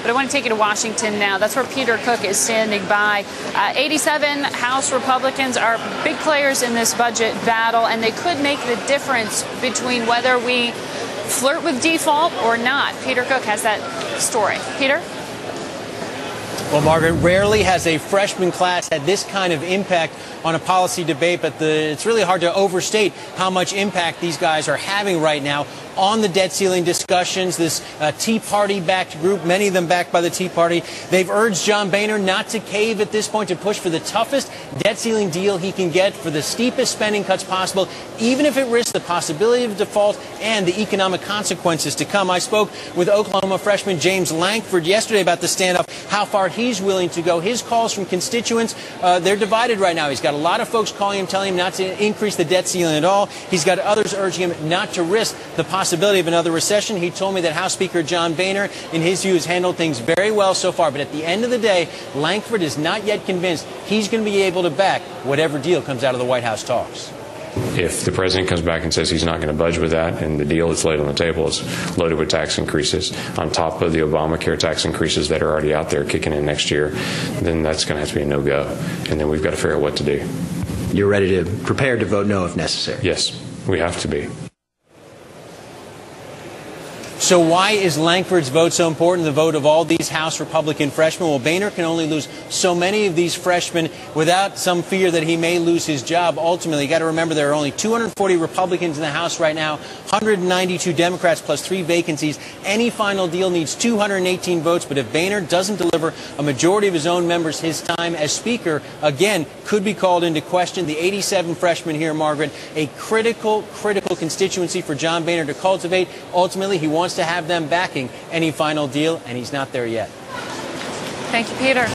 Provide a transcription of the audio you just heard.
But I want to take you to Washington now. That's where Peter Cook is standing by. 87 House Republicans are big players in this budget battle, and they could make the difference between whether we flirt with default or not. Peter Cook has that story. Peter? Well, Margaret, rarely has a freshman class had this kind of impact on a policy debate, but it's really hard to overstate how much impact these guys are having right now on the debt ceiling discussions. This Tea Party-backed group, many of them backed by the Tea Party, they've urged John Boehner not to cave at this point, to push for the toughest debt ceiling deal he can get, for the steepest spending cuts possible, even if it risks the possibility of default and the economic consequences to come. I spoke with Oklahoma freshman James Lankford yesterday about the standoff, how far he's willing to go. His calls from constituents, they're divided right now. He's got a lot of folks calling him, telling him not to increase the debt ceiling at all. He's got others urging him not to risk the possibility of another recession. He told me that House Speaker John Boehner, in his view, has handled things very well so far. But at the end of the day, Lankford is not yet convinced he's going to be able to back whatever deal comes out of the White House talks. If the president comes back and says he's not going to budge with that, and the deal that's laid on the table is loaded with tax increases on top of the Obamacare tax increases that are already out there kicking in next year, then that's going to have to be a no-go. And then we've got to figure out what to do. You're ready to prepare to vote no if necessary? Yes, we have to be. So why is Lankford's vote so important, the vote of all these House Republican freshmen? Well, Boehner can only lose so many of these freshmen without some fear that he may lose his job. Ultimately, you got to remember there are only 240 Republicans in the House right now, 192 Democrats plus 3 vacancies. Any final deal needs 218 votes, but if Boehner doesn't deliver a majority of his own members, his time as Speaker, again, could be called into question. The 87 freshmen here, Margaret, a critical constituency for John Boehner to cultivate. Ultimately, he wants to have them backing any final deal, and he's not there yet. Thank you, Peter.